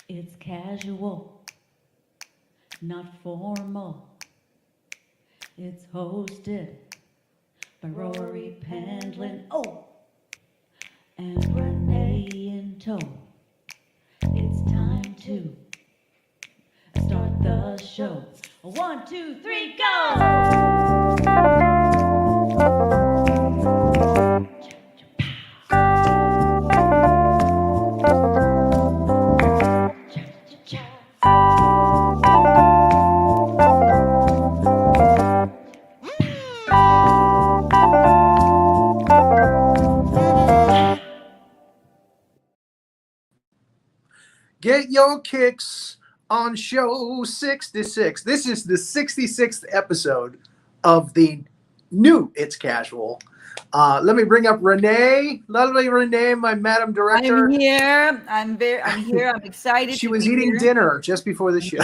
It's casual, not formal. It's hosted by Rory, Penland, and Renee in tow. It's time to start the show. 1, 2, 3, go! Get your kicks on show 66. This is the 66th episode of the new It's Casual. Let me bring up Renee. Lovely Renee, my madam director. I'm here. I'm here. I'm excited. She was eating dinner just before the show.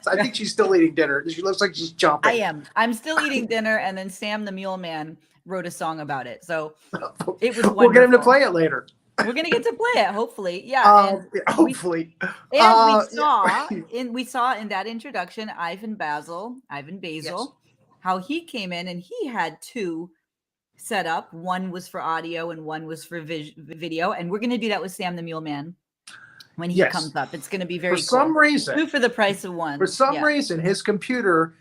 I think she's still eating dinner. She looks like she's chomping. I am. I'm still eating dinner, and then Sam the Mule Man wrote a song about it. So it was wonderful. We'll get him to play it later. We're gonna get to play it, hopefully. Yeah. Hopefully. We saw in that introduction Ivan Basil, yes, how he came in and he had two set up. One was for audio and one was for video. And we're gonna do that with Sam the Mule Man when he comes up. It's gonna be very cool. For some reason. Two for the price of one. For some reason, his computer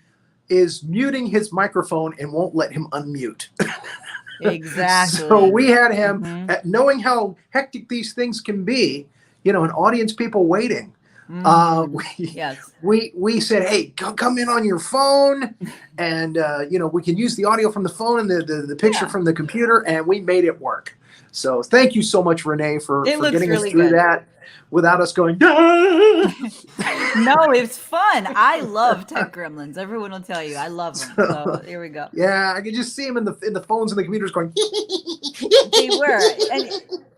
is muting his microphone and won't let him unmute. Exactly. So we had him, knowing how hectic these things can be, an audience, people waiting. We said, hey, come in on your phone, and we can use the audio from the phone and the picture from the computer, and we made it work. So thank you so much, Renee, for getting really us through that without us going. No, it's fun. I love tech gremlins. Everyone will tell you I love them. So here we go. Yeah, I could just see them in the phones and the computers going. They were,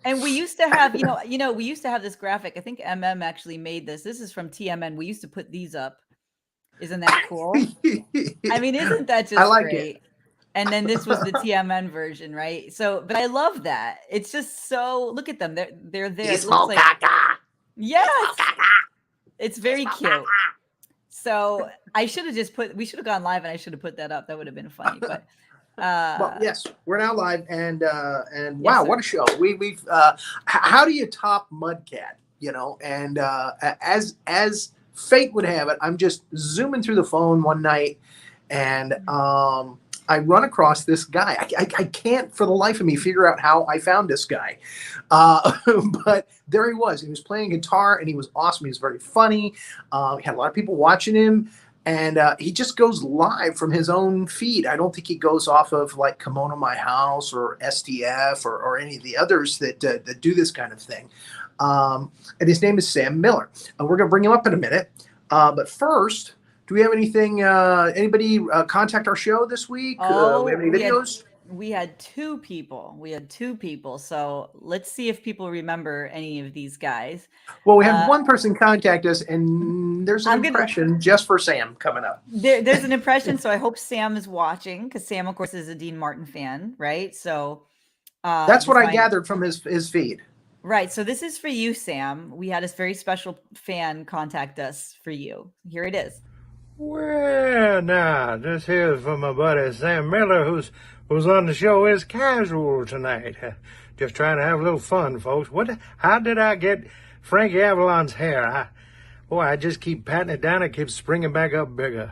and we used to have, we used to have this graphic. I think actually made this. This is from TMN. We used to put these up. Isn't that cool? I mean, isn't that just great? And then this was the TMN version, right? So, but I love that. It's just so, look at them. They're there. It looks like, yes, it's very cute. So we should have gone live and I should have put that up. That would have been funny. But well, yes, we're now live, and wow, what a show! We've how do you top Mudcat? And as fate would have it, I'm just zooming through the phone one night, and I run across this guy. I can't for the life of me figure out how I found this guy. But there he was. He was playing guitar and he was awesome. He was very funny. He had a lot of people watching him. And he just goes live from his own feed. I don't think he goes off of like Kimono My House or SDF or any of the others that do this kind of thing. And his name is Sam Miller. We're going to bring him up in a minute. But first, do we have anything, anybody contact our show this week? We have any videos? We had two people. So let's see if people remember any of these guys. Well, we had one person contact us, and there's an impression just for Sam coming up. There's an impression, so I hope Sam is watching, because Sam, of course, is a Dean Martin fan, right? So that's what I gathered from his feed. Right. So this is for you, Sam. We had a very special fan contact us for you. Here it is. Well, now, this here's from my buddy Sam Miller, who's on the show It's Casual tonight. Just trying to have a little fun, folks. How did I get Frankie Avalon's hair? I just keep patting it down. It keeps springing back up bigger.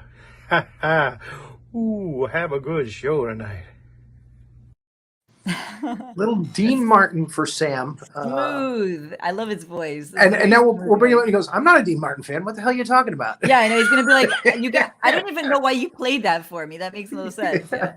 Ooh, have a good show tonight. Little Dean Martin for Sam. Smooth. I love his voice. And now we'll bring him up. He goes, I'm not a Dean Martin fan. What the hell are you talking about? Yeah, I know. He's going to be like, I don't even know why you played that for me. That makes no sense. Yeah.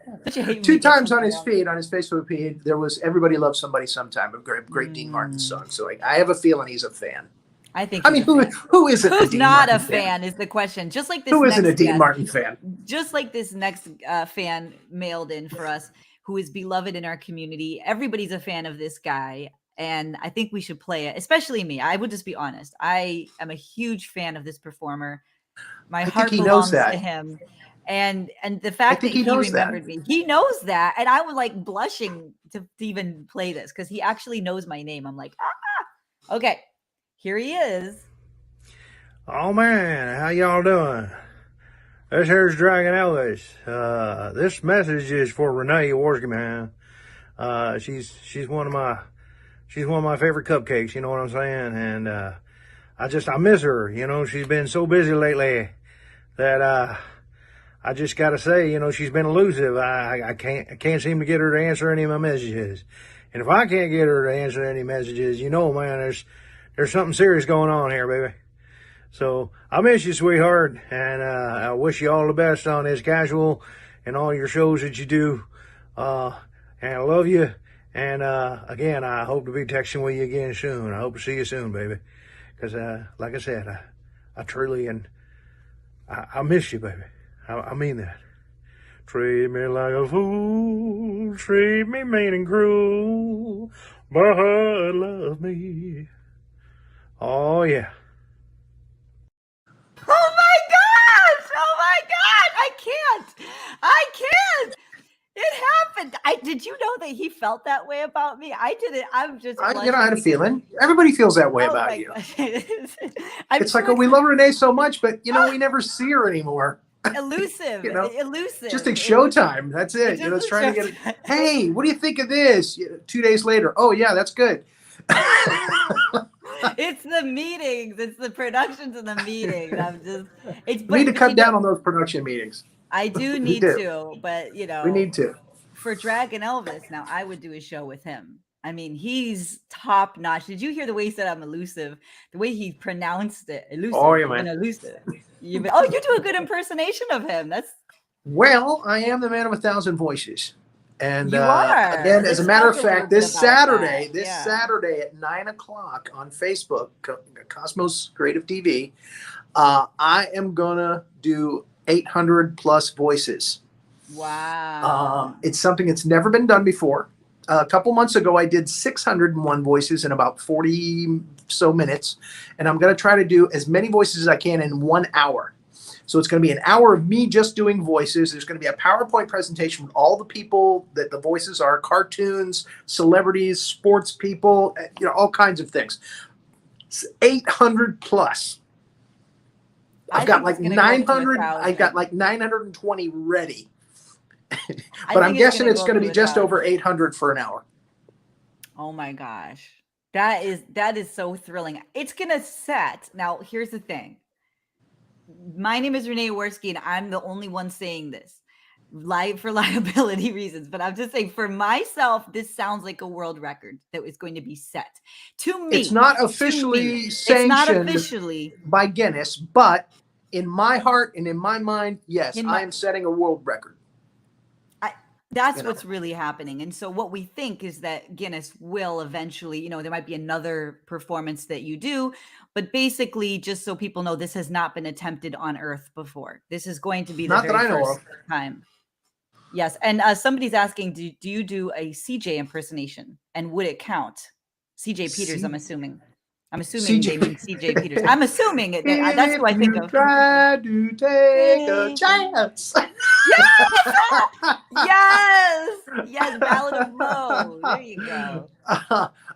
Two times on his feed, on his Facebook feed, there was Everybody Loves Somebody Sometime, a great Dean Martin song. So I have a feeling he's a fan. I think. Who isn't? Who's not a fan is the question. Just like this. Who isn't a Dean Martin fan? Just like this next fan mailed in for us, who is beloved in our community. Everybody's a fan of this guy. And I think we should play it, especially me. I would just be honest. I am a huge fan of this performer. My heart belongs to him. And the fact that he remembered me, he knows that. And I was like blushing to even play this because he actually knows my name. I'm like, okay, Here he is. Oh man, how y'all doing? This here's Dragon Elvis. This message is for Renee Yaworsky, man. She's one of my favorite cupcakes, you know what I'm saying? And I miss her, you know. She's been so busy lately that I just gotta say, you know, she's been elusive. I can't seem to get her to answer any of my messages. And if I can't get her to answer any messages, you know, man, there's something serious going on here, baby. So I miss you, sweetheart, and I wish you all the best on this casual and all your shows that you do. And I love you. And again, I hope to be texting with you again soon. I hope to see you soon, baby. Because like I said, I truly and I miss you, baby. I mean that. Treat me like a fool, treat me mean and cruel, but love me. Oh yeah. Oh my gosh! Oh my God! I can't! It happened. Did you know that he felt that way about me? I didn't. I'm just. I had a feeling. Everybody feels that way about you. It's like, we love Renee so much, but you know, we never see her anymore. Elusive. You know, elusive. Just at showtime. That's it. You know, it's trying to get it. Hey, what do you think of this? 2 days later. Oh yeah, that's good. It's the meetings. It's the productions and the meetings. We need to cut down on those production meetings. I do need to, but you know, we need to. For Dragon Elvis, now I would do a show with him. I mean, he's top notch. Did you hear the way he said I'm elusive? The way he pronounced it, elusive. Oh, yeah, man. Elusive. You do a good impersonation of him. Well, I am the man of 1,000 voices. And you are. Again, as a matter of fact, this Saturday at 9:00 on Facebook, Cosmos Creative TV, I am gonna do 800 plus voices. Wow. It's something that's never been done before. A couple months ago, I did 601 voices in about 40 so minutes, and I'm gonna try to do as many voices as I can in 1 hour. So it's going to be an hour of me just doing voices. There's going to be a PowerPoint presentation with all the people that the voices are: cartoons, celebrities, sports people, you know, all kinds of things. It's 800 plus. I've got like 900. I've got like 920 ready. But I'm guessing it's going to be just over 800 for an hour. Oh my gosh. That is so thrilling. It's going to set. Now, here's the thing. My name is Renee Yaworsky, and I'm the only one saying this for liability reasons. But I'm just saying, for myself, this sounds like a world record that is going to be set. To me, it's not officially sanctioned by Guinness, but in my heart and in my mind, yes, I am setting a world record. That's what's really happening. And so what we think is that Guinness will eventually, you know, there might be another performance that you do, but basically, just so people know, this has not been attempted on Earth before. This is going to be the very first time. Yes. And somebody's asking, do you do a CJ impersonation? And would it count? CJ Peters, I'm assuming. They mean CJ Peters. I'm assuming it. That's who I think of. Try to take a chance. Yes, Ballad of Mo. There you go.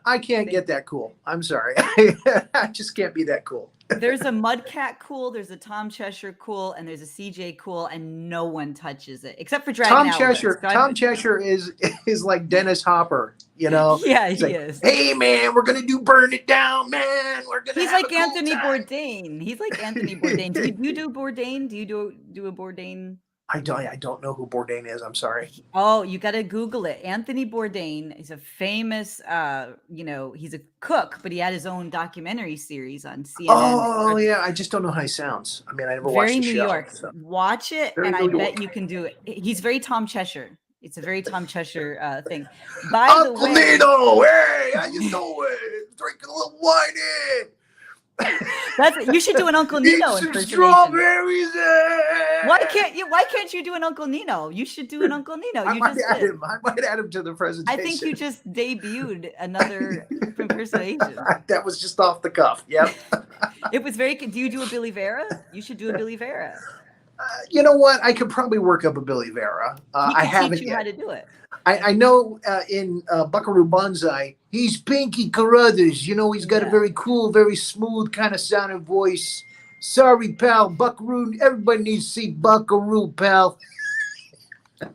I can't get that cool. I'm sorry. I just can't be that cool. There's a Mudcat cool, there's a Tom Cheshire cool, and there's a CJ cool, and no one touches it except for Dragon Elvis. Tom Cheshire is like Dennis Hopper, you know. Yeah, he is. Hey man, we're gonna do Burn It Down, man. He's like Anthony Bourdain. He's like Anthony Bourdain. Do you do Bourdain? Do you do a Bourdain? I don't know who Bourdain is. I'm sorry. Oh, you got to Google it. Anthony Bourdain is a famous, he's a cook, but he had his own documentary series on CNN. Oh, yeah. I just don't know how he sounds. I mean, I never watched the show. Very New York. So. Watch it, and I bet you can do it. He's very Tom Cheshire. It's a very Tom Cheshire thing. By the way, Nino, hey, how you doing? Drinking a little wine in. You should do an Uncle Nino impersonation. Strawberries. Why can't you do an Uncle Nino? You should do an Uncle Nino. I might add him to the presentation. I think you just debuted another impersonation. That was just off the cuff. Yep. It was very. Do you do a Billy Vera? You should do a Billy Vera. You know what? I could probably work up a Billy Vera. He I can haven't teach you yet. how to do it. I know in Buckaroo Banzai, he's Pinky Carruthers. You know, he's got a very cool, very smooth kind of sounding voice. Sorry, pal, Buckaroo. Everybody needs to see Buckaroo, pal. So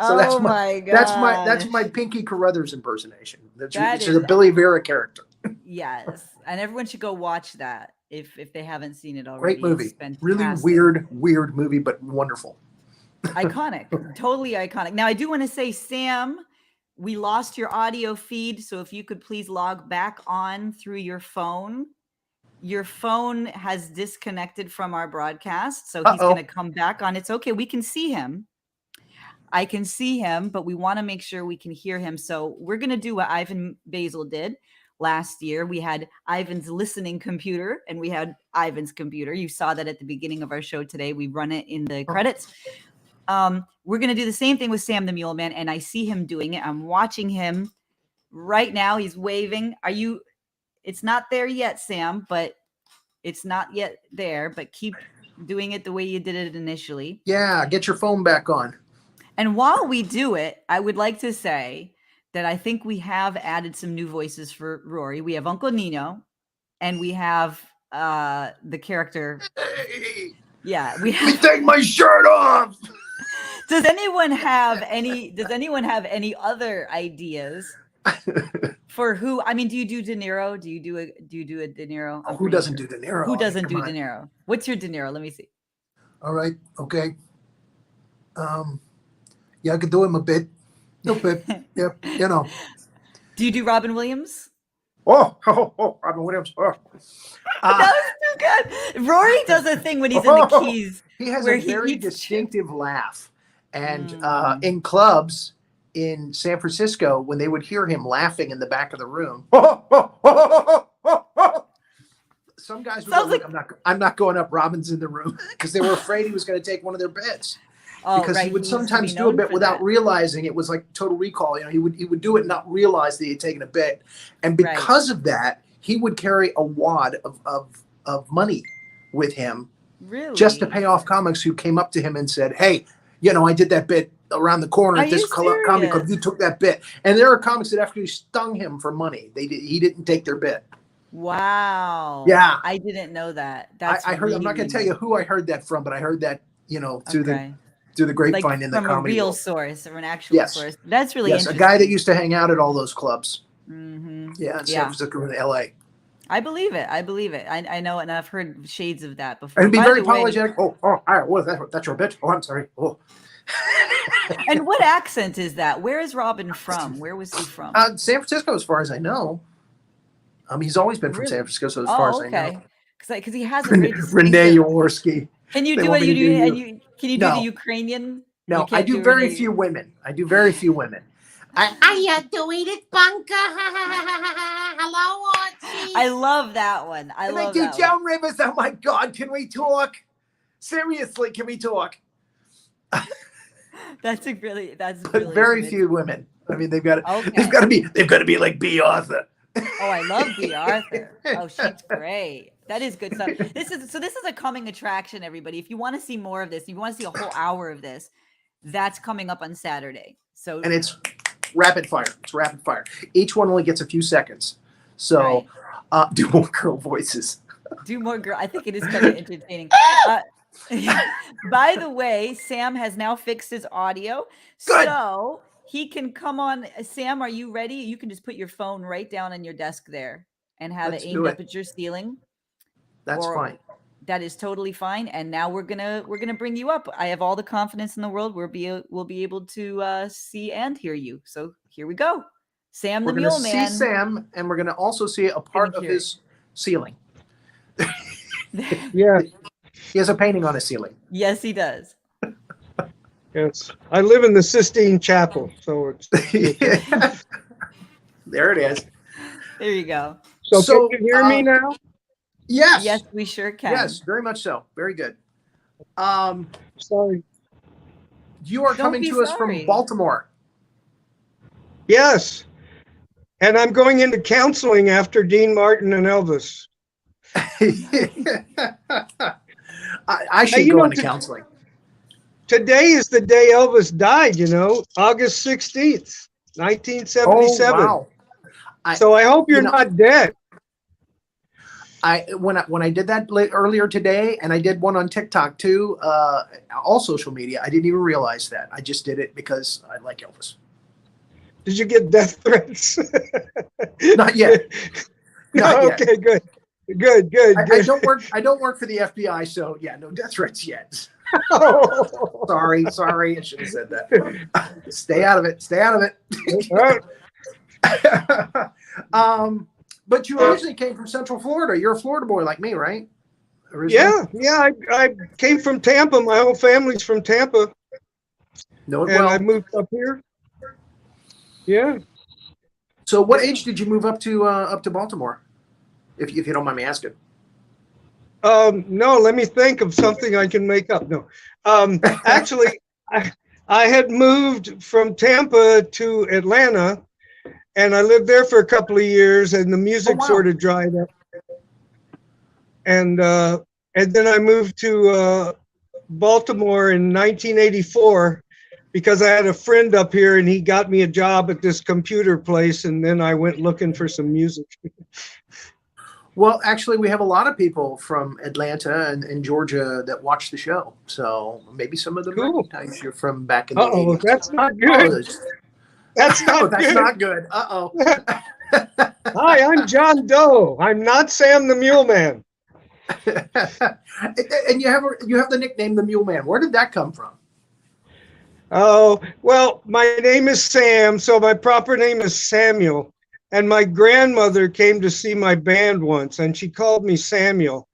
Oh my god. that's my Pinky Carruthers impersonation. That It's is- a Billy Vera character. Yes, and everyone should go watch that if they haven't seen it already. Great movie. It's Really fantastic. weird movie, but wonderful. Iconic, totally iconic. Now I do want to say, Sam, we lost your audio feed, so if you could please log back on through your phone. Your phone has disconnected from our broadcast, so he's going to come back on. It's okay. We can see him. I can see him, but we want to make sure we can hear him. So we're going to do what Ivan Basil did last year. We had Ivan's listening computer and we had Ivan's computer. You saw that at the beginning of our show today. We run it in the credits. We're going to do the same thing with Sam the Mule Man, and I see him doing it. I'm watching him right now. He's waving. It's not there yet, Sam, but it's not yet there, but keep doing it the way you did it initially. Yeah, get your phone back on. And while we do it, I would like to say that I think we have added some new voices for Rory. We have Uncle Nino, and we have the character. Hey, Yeah, let me take my shirt off. Does anyone have any other ideas for who? I mean, do you do De Niro? Do you do a De Niro? Who doesn't do De Niro? Who doesn't do Come De on. Niro? What's your De Niro? Let me see. All right. Okay. Yeah, I could do him a bit. No bit. Yeah, you know. Do you do Robin Williams? Oh, Robin Williams. Oh. That was too good. Rory does a thing when he's in the keys. He has where a he very eats distinctive laugh. And in clubs in San Francisco, when they would hear him laughing in the back of the room, some guys would go, "Look, I'm not going up. Robin's in the room," because they were afraid he was going to take one of their bits. Because he would sometimes do a bit without realizing it was like Total Recall. You know, he would do it and not realize that he had taken a bit, and because of that, he would carry a wad of money with him, just to pay off comics who came up to him and said, "Hey, you know, I did that bit around the corner at this comedy club. You took that bit." And there are comics that actually stung him for money. He didn't take their bit. Wow. Yeah, I didn't know that. I heard. I'm not going to tell you who I heard that from, but I heard that, you know, through the grapevine, like, in the comedy from a real world. Source or an actual source. That's really interesting. A guy that used to hang out at all those clubs. Mm-hmm. Yeah, in San Francisco and L.A. I believe it. I know, and I've heard shades of that before. And be very apologetic. All right, well, that's your bit. Oh, I'm sorry. Oh. And what accent is that? Where is Robin from? Where was he from? San Francisco, as far as I know. He's always been from San Francisco, so as far as I know. Because he has a very Renee Yaworsky. Can you do it? Can you do the Ukrainian? No, I do very few women. I do very few women. I doing it, bunker. Hello, Archie. I love that one. I love that Joan Rivers. Oh my God, can we talk? Seriously, can we talk? That's really very few women. I mean, they've got to be like B. Arthur. Oh, I love B. Arthur. Oh, she's great. That is good stuff. This is a coming attraction, everybody. If you want to see more of this, if you want to see a whole hour of this, that's coming up on Saturday. And it's rapid fire. It's rapid fire. Each one only gets a few seconds. So do more girl voices. Do more girl. I think it is kind of entertaining. By the way, Sam has now fixed his audio. Good. So he can come on. Sam, are you ready? You can just put your phone right down on your desk there and have it aimed up at your ceiling. That's fine. That is totally fine. And now we're gonna bring you up. I have all the confidence in the world. We'll be able to see and hear you. So here we go. Sam the Mule Man. We're gonna see Sam, and we're gonna also see a part of his ceiling. Yeah. He has a painting on his ceiling. Yes, he does. Yes. I live in the Sistine Chapel, so it's there it is. There you go. So can you hear me now? Yes. Yes, we sure can. Yes, very much so. Very good. Sorry. You are coming to us from Baltimore. Yes. And I'm going into counseling after Dean Martin and Elvis. I should go into counseling. today is the day Elvis died, you know, August 16th, 1977. Oh, wow. So I hope you're not dead. When I did that earlier today, and I did one on TikTok too, all social media, I didn't even realize that. I just did it because I like Elvis. Did you get death threats? Not yet. Not yet. Okay, good. Good. I don't work for the FBI, so yeah, no death threats yet. Sorry, I should have said that. Stay out of it. But you originally came from Central Florida. You're a Florida boy like me, right? Originally? Yeah. I came from Tampa. My whole family's from Tampa. Know it and well. I moved up here. Yeah. So, what age did you move up to Baltimore? If you don't mind me asking. No, let me think of something I can make up. No, actually, I had moved from Tampa to Atlanta, and I lived there for a couple of years, and the music sort of dried up. And then I moved to Baltimore in 1984 because I had a friend up here, and he got me a job at this computer place, and then I went looking for some music. Well, actually, we have a lot of people from Atlanta and Georgia that watch the show. So maybe some of them recognize you from back in the 80s. That's not good. That's not good. Uh-oh. Hi, I'm John Doe. I'm not Sam the Mule Man. And you have the nickname the Mule Man. Where did that come from? Oh, well, my name is Sam, so my proper name is Samuel. And my grandmother came to see my band once, and she called me Samuel.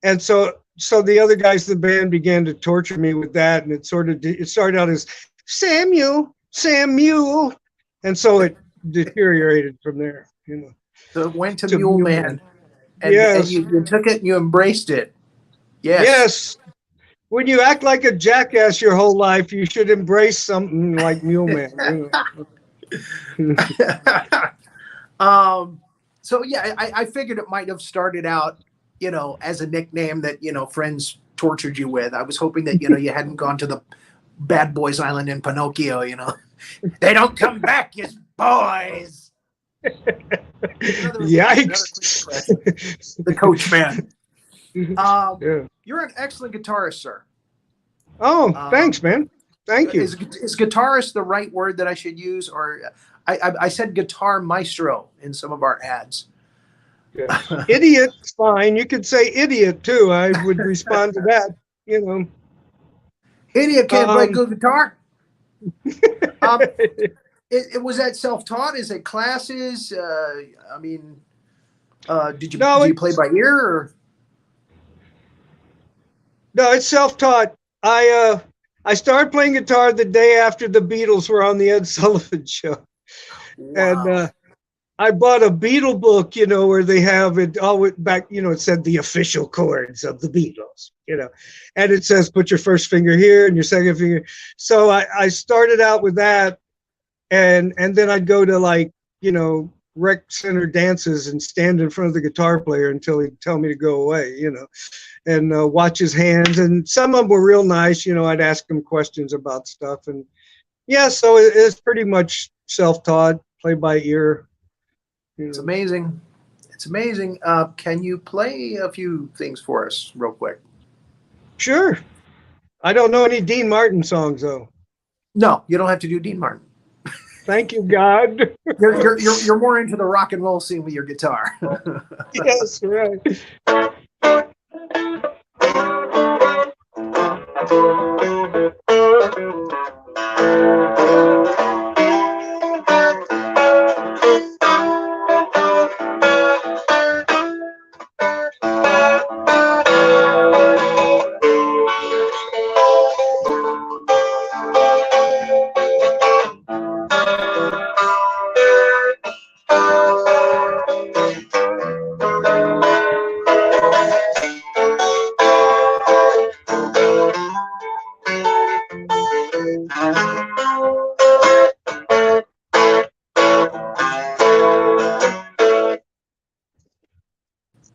And so the other guys in the band began to torture me with that, and it started out as Samuel, and so it deteriorated from there. You know. So it went to Mule Man. And, yes. And you took it and you embraced it. Yes. Yes. When you act like a jackass your whole life, you should embrace something like Mule Man. You know. So yeah, I figured it might have started out, as a nickname that, friends tortured you with. I was hoping that, you hadn't gone to the Bad Boys Island in Pinocchio, They don't come back as boys. Yikes. The coach man. Yeah. You're an excellent guitarist, sir. Oh, thanks, man. Thank you. Is guitarist the right word that I should use? Or I said guitar maestro in some of our ads. Yeah. Idiot's fine. You could say idiot too. I would respond to that, Idiot can't play good guitar. It was that self-taught? Is it classes? Did you play by ear? Or? No, it's self-taught. I started playing guitar the day after the Beatles were on the Ed Sullivan Show. Wow. And I bought a Beatle book, where they have it all back, it said the official chords of the Beatles, and it says put your first finger here and your second finger. So I started out with that, and then I'd go to rec center dances and stand in front of the guitar player until he'd tell me to go away, and watch his hands. And some of them were real nice, I'd ask him questions about stuff. And yeah, so it's pretty much self-taught, play by ear. It's amazing. It's amazing. Can you play a few things for us real quick? Sure. I don't know any Dean Martin songs, though. No, you don't have to do Dean Martin. Thank you, God. You're more into the rock and roll scene with your guitar. Yes, right.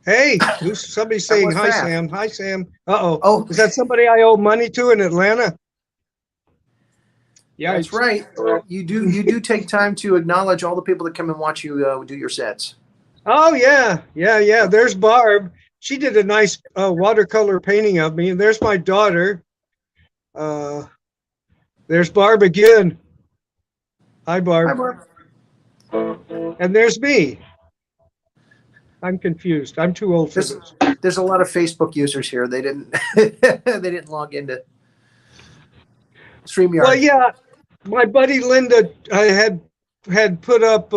Hey, who's somebody saying hi, that? Sam? Hi, Sam. Uh-oh. Oh. Is that somebody I owe money to in Atlanta? Yeah, That's right. You do take time to acknowledge all the people that come and watch you do your sets. Oh yeah. There's Barb. She did a nice watercolor painting of me. And there's my daughter. There's Barb again. Hi, Barb. Hi, Barb. And there's me. I'm confused. I'm too old for this. There's a lot of Facebook users here. They didn't they didn't log into StreamYard. Well, yeah, my buddy Linda had put up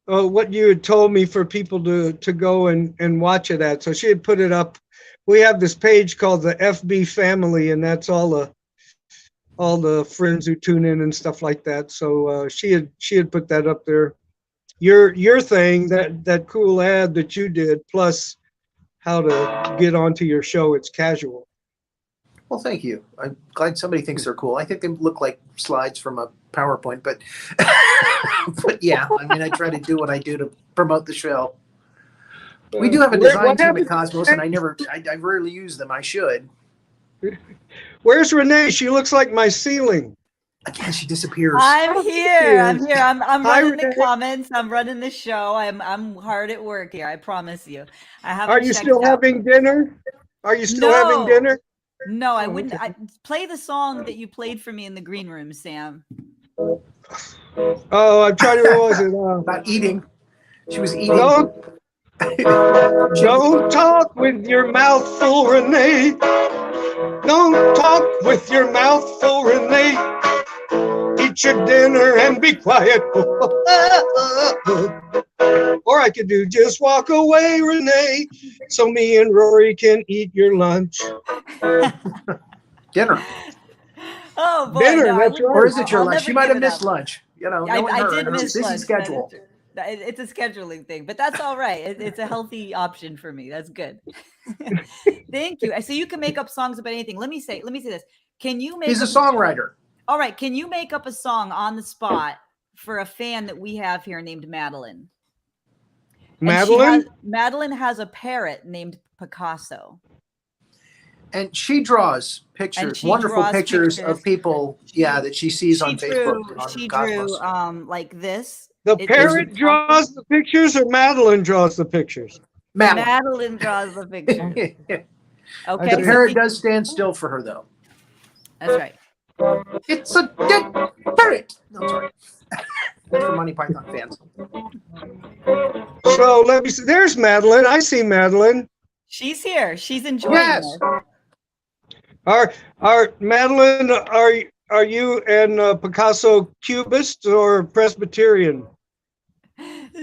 what you had told me for people to go and watch it at. So she had put it up. We have this page called the FB Family, and that's all the friends who tune in and stuff like that. So she had put that up there. Your thing, that cool ad that you did, plus how to get onto your show. It's casual. Well, thank you. I'm glad somebody thinks they're cool. I think they look like slides from a PowerPoint, but but yeah, I mean, I try to do what I do to promote the show. We do have a design team at Cosmos, and I rarely use them. I should. Where's Renee? She looks like my ceiling. Again, she disappears. I'm here. I'm Hi, running the Renee. comments. I'm running the show. I'm hard at work here. I promise you. I haven't Are you checked still out. having dinner? Are you still having dinner? No, I wouldn't. Play the song that you played for me in the green room, Sam. Oh, I'm trying to realize it. About eating. She was eating. Don't talk with your mouth full, Renee. Don't talk with your mouth full, Renee. Eat your dinner and be quiet. Or I could do just walk away, Renee, so me and Rory can eat your lunch. Dinner. Oh boy, Dinner, no, that's right. Or is it your I'll lunch? never She might give have it missed up. lunch. You know, I did miss busy lunch. schedule. It's a scheduling thing, but that's all right. It's a healthy option for me. That's good. Thank you. So you can make up songs about anything. Let me say this. Can you make? He's a up songwriter. All right. Can you make up a song on the spot for a fan that we have here named Madeline? Madeline? Madeline has a parrot named Picasso. And she draws pictures, wonderful pictures of people, that she sees on Facebook. She drew like this. The parrot draws the pictures, or Madeline draws the pictures? Madeline draws the picture. Okay. The parrot does stand still for her, though. That's right. It's a dead parrot. No, sorry. That's for Monty Python fans. So let me see. There's Madeline. I see Madeline. She's here. She's enjoying Yes. this. Are Madeline? Are you and Picasso Cubists or Presbyterian?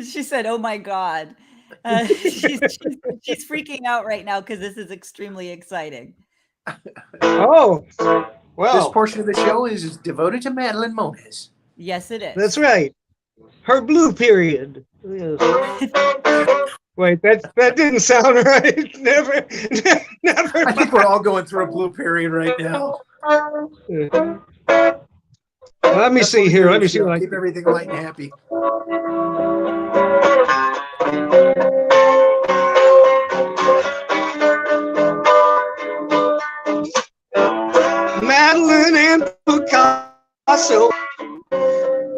She said, "Oh my God." She's freaking out right now because this is extremely exciting. Oh, well. This portion of the show is devoted to Madeline Moniz. Yes, it is. That's right. Her blue period. Yes. Wait, that didn't sound right. Never. I think we're all going through a blue period right now. Let me see here. Let me see. Keep everything light and happy. Madeline and Picasso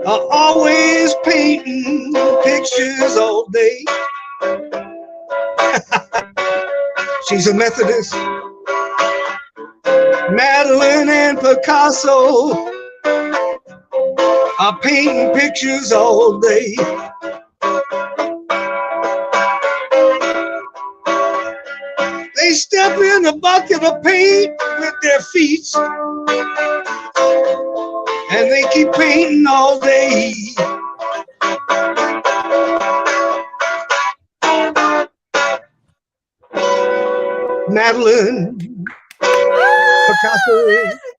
are always painting pictures all day. She's a Methodist. Madeline and Picasso are painting pictures all day. They step in a bucket of paint with their feet, and they keep painting all day. Madeline, Picasso.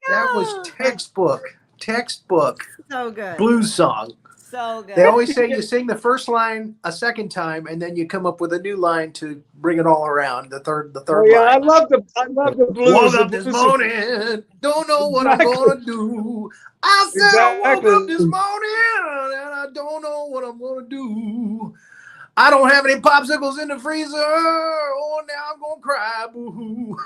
That was textbook So good. blues song. So good. They always say you sing the first line a second time, and then you come up with a new line to bring it all around. The third Yeah, I line. love the blues. Woke up this morning, don't know what I'm gonna do. I said I woke up this morning and I don't know what I'm gonna do. I don't have any popsicles in the freezer. Oh, now I'm gonna cry. Boo-hoo.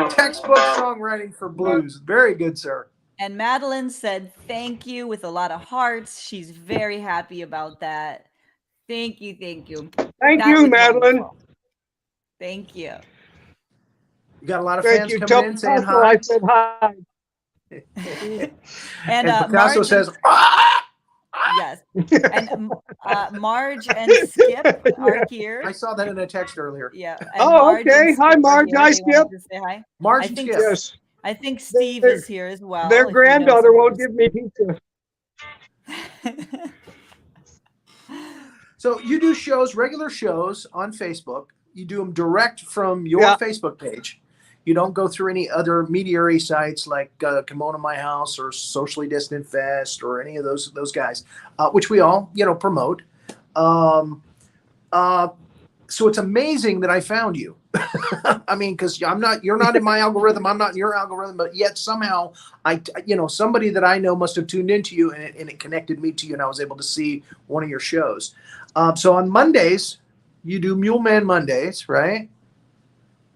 Textbook songwriting for blues. Very good, sir. And Madeline said thank you with a lot of hearts. She's very happy about that. Thank you, thank you. Thank That you, was Madeline. wonderful. Thank you. You got a lot of Thank fans you. coming Tell in saying Picasso hi. I said hi. And, Picasso Marge says, yes. And Marge and Skip are here. I saw that in a text earlier. Yeah. And Oh, Marge and okay. Hi, Skip are Marge. here. Hi, They wanted Skip. to say hi. Marge I and think Skip. Yes. I think Steve Their- is here as well. Their if you know granddaughter won't somebody. give me pizza. So you do shows, regular shows on Facebook. You do them direct from your Yeah. Facebook page. You don't go through any other mediary sites like Kimono My House or Socially Distant Fest or any of those guys, which we all promote. So it's amazing that I found you. I mean, because you're not in my algorithm. I'm not in your algorithm, but yet somehow somebody that I know must have tuned into you and it connected me to you, and I was able to see one of your shows. So on Mondays, you do Mule Man Mondays, right?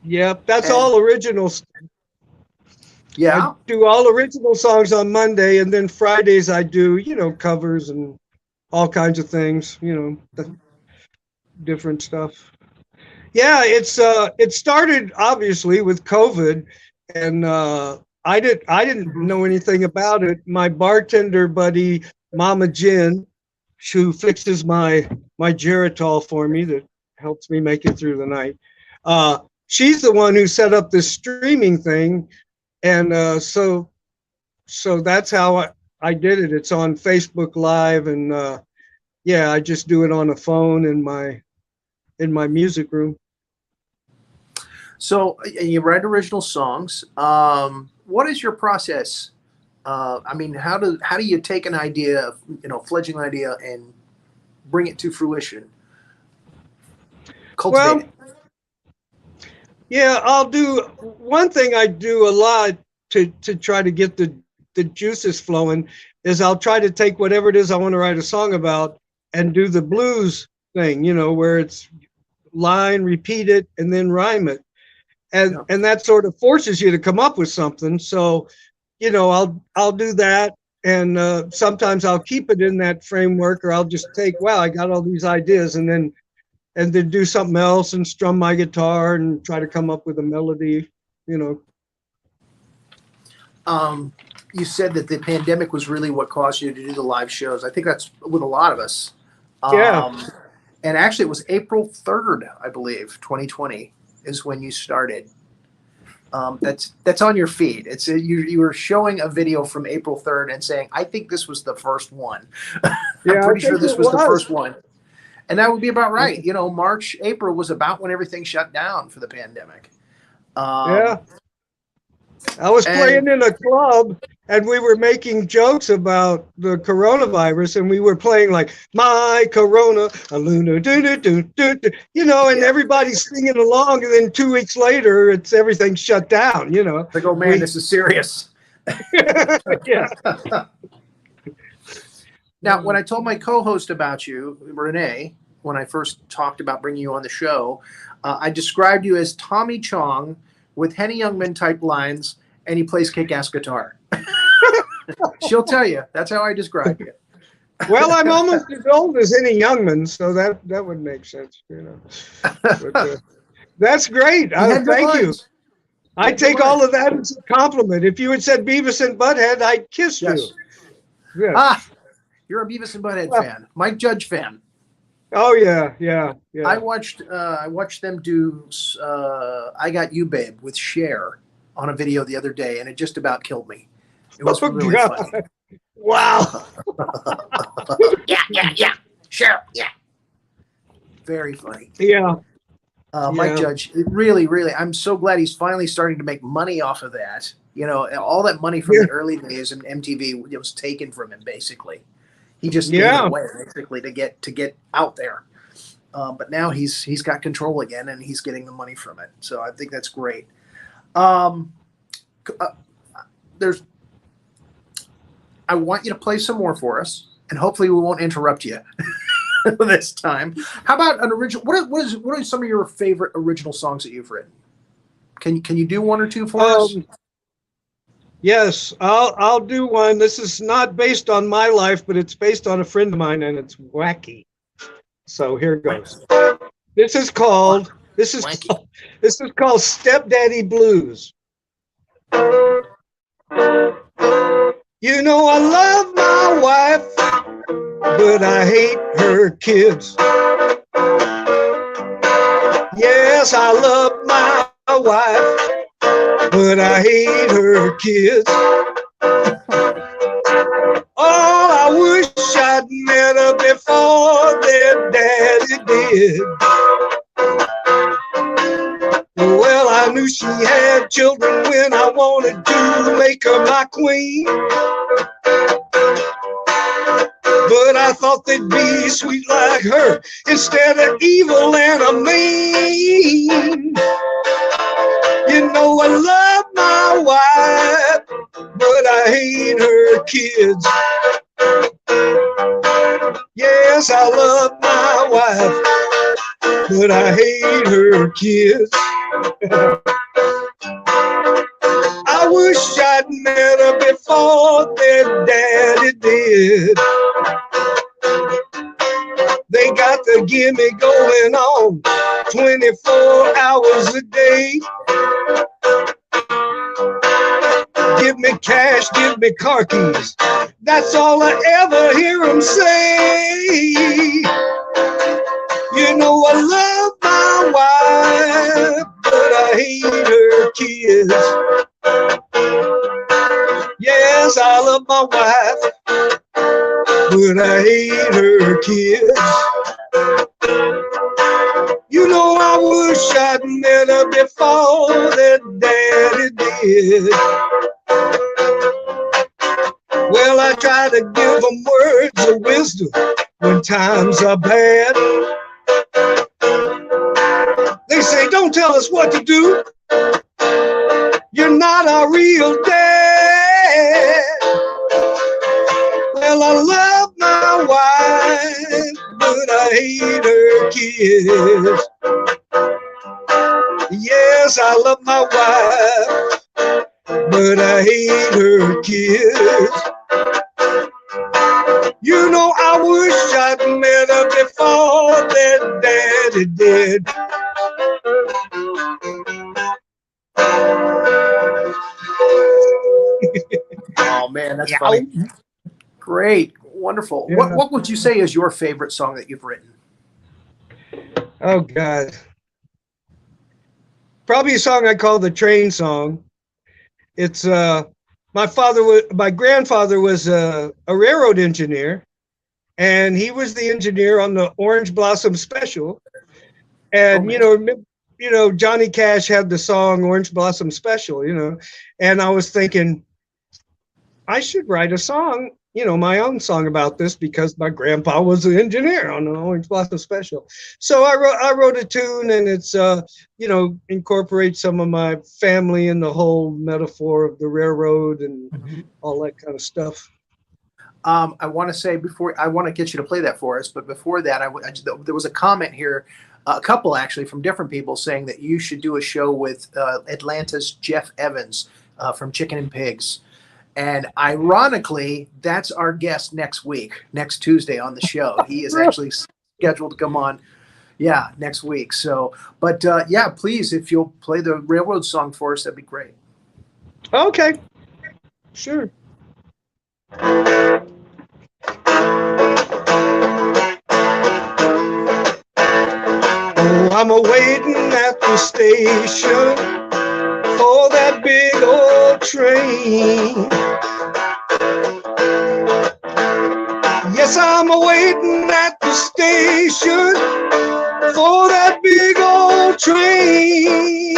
Yep, that's And- all original. Yeah. I do all original songs on Monday, and then Fridays I do, covers and all kinds of things, different stuff. Yeah, it started obviously with COVID, and I didn't know anything about it. My bartender buddy, Mama Jen, who fixes my Geritol for me, that helps me make it through the night. She's the one who set up this streaming thing, and so that's how I did it. It's on Facebook Live, and yeah, I just do it on a phone in my music room. So you write original songs. What is your process? I mean, how do you take an idea, fledgling idea, and bring it to fruition? Cultivate it. Yeah, I'll do one thing I do a lot to try to get the juices flowing is I'll try to take whatever it is I want to write a song about and do the blues thing, where it's line, repeat it, and then rhyme it. And that sort of forces you to come up with something. So, I'll do that. And sometimes I'll keep it in that framework, or I'll just take, wow, I got all these ideas, and then do something else and strum my guitar and try to come up with a melody, You said that the pandemic was really what caused you to do the live shows. I think that's with a lot of us. Yeah. And actually, it was April 3rd, I believe, 2020 is when you started. That's on your feed. It's you were showing a video from April 3rd and saying, I think this was the first one. I'm pretty sure this was the first one. And that would be about right. March, April was about when everything shut down for the pandemic. Yeah. I was playing in a club, and we were making jokes about the coronavirus, and we were playing like "My Corona," a Luna, and everybody's singing along. And then 2 weeks later, everything's shut down. Like, oh man, this is serious. Yeah. Now, when I told my co-host about you, Renee, when I first talked about bringing you on the show, I described you as Tommy Chong with Henny Youngman type lines, and he plays kick-ass guitar. She'll tell you. That's how I describe you. Well, I'm almost as old as any Youngman, so that would make sense. But, that's great. Thank you. I take all of that as a compliment. If you had said Beavis and Butthead, I'd kiss you. Yeah. You're a Beavis and Butthead fan, Mike Judge fan. Oh yeah. I watched them do "I Got You, Babe" with Cher on a video the other day, and it just about killed me. It was really funny. Wow. Yeah. Sure. Yeah. Very funny. Yeah. Mike Judge, really, I'm so glad he's finally starting to make money off of that. All that money from the early days in MTV, it was taken from him basically. He just gave it away basically to get out there. But now he's got control again, and he's getting the money from it. So I think that's great. I want you to play some more for us, and hopefully we won't interrupt you this time. How about an original? What are some of your favorite original songs that you've written? Can you do one or two for us? Yes, I'll do one. This is not based on my life, but it's based on a friend of mine, and it's wacky. So here goes. This is called Stepdaddy Blues. You know I love my wife, but I hate her kids. Yes, I love my wife, but I hate her kids. Oh, I wish I'd met her before their daddy did. Well, I knew she had children when I wanted to make her my queen. But I thought they'd be sweet like her instead of evil and a mean. You know I love my wife, but I hate her kids. Yes, I love my wife, but I hate her kids. I wish I'd met her before their daddy did. They got the gimme going on 24 hours a day. Give me cash, give me car keys. That's all I ever hear them say. You know I love my wife, but I hate her kids. Yes, I love my wife, but I hate her kids. You know I wish I'd met her before that daddy did. Well, I try to give them words of wisdom when times are bad. They say, don't tell us what to do. You're not our real dad. Well, I love my wife, but I hate her kids. Yes, I love my wife, but I hate her kids. You know, I wish I'd met her before that daddy did. Oh man, that's funny. Great, wonderful. Yeah. What would you say is your favorite song that you've written? Oh God. Probably a song I call the train song. It's my grandfather was a railroad engineer, and he was the engineer on the Orange Blossom Special. And you know, Johnny Cash had the song Orange Blossom Special, you know, and I was thinking I should write a song, you know, my own song about this because my grandpa was an engineer on the Orange Blossom Special. So I wrote a tune, and it's you know, incorporates some of my family and the whole metaphor of the railroad and all that kind of stuff. I want to say I want to get you to play that for us, but before that, there was a comment here, a couple actually from different people saying that you should do a show with Atlanta's Jeff Evans from Chicken and Pigs. And ironically, that's our guest next Tuesday on the show. He is actually scheduled to come on, next week. So, but please, if you'll play the railroad song for us, that'd be great. Okay, sure. Oh, I'm a-waiting at the station for that big old train. Yes, I'm a-waiting at the station for that big old train.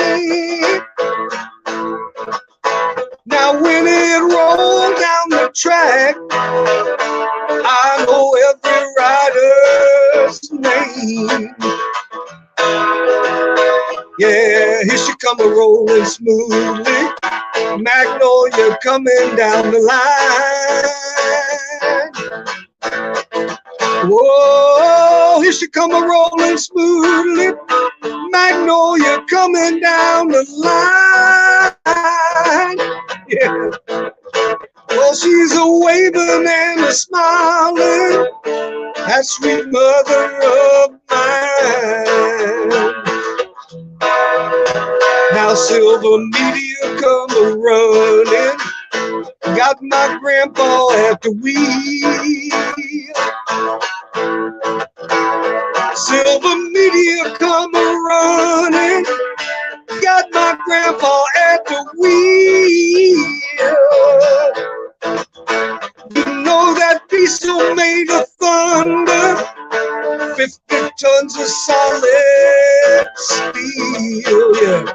Now when it rolls down the track, I know every rider's name. Yeah, here she come a-rolling smoothly, Magnolia coming down the line. Whoa, here she come a-rolling smoothly, Magnolia coming down the line. Yeah. Well, she's a waving and a smiling, that sweet mother of mine. Now Silver Meteor come a running, got my grandpa at the wheel. Silver Meteor come a running, got my grandpa at the wheel. You know that diesel made of thunder, 50 tons of solid steel, yeah.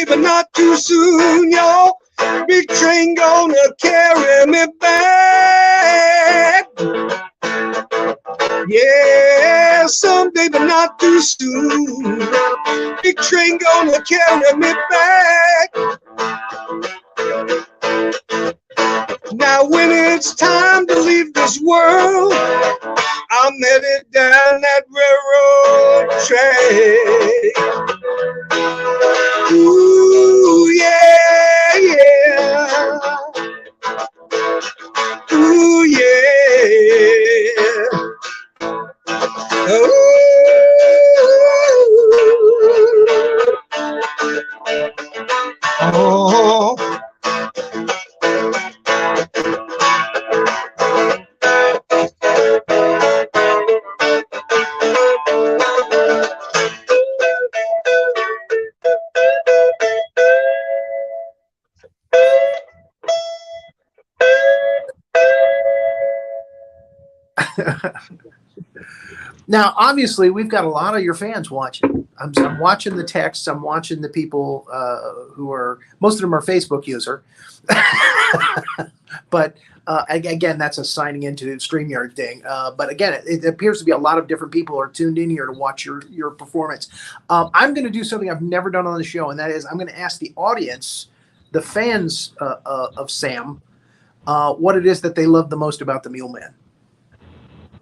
But not too soon, y'all. Big train gonna carry me back. Yeah, someday, but not too soon. Big train gonna carry me back. Now when it's time to leave this world, I'm headed down that railroad track. Ooh, yeah, yeah. Ooh, yeah. Ooh. Oh. Now, obviously, we've got a lot of your fans watching. I'm watching the texts. I'm watching the people who are, most of them are Facebook user. But again, that's a signing into StreamYard thing. But again, it appears to be a lot of different people are tuned in here to watch your performance. I'm going to do something I've never done on the show, and that is I'm going to ask the audience, the fans of Sam, what it is that they love the most about the Mule Man.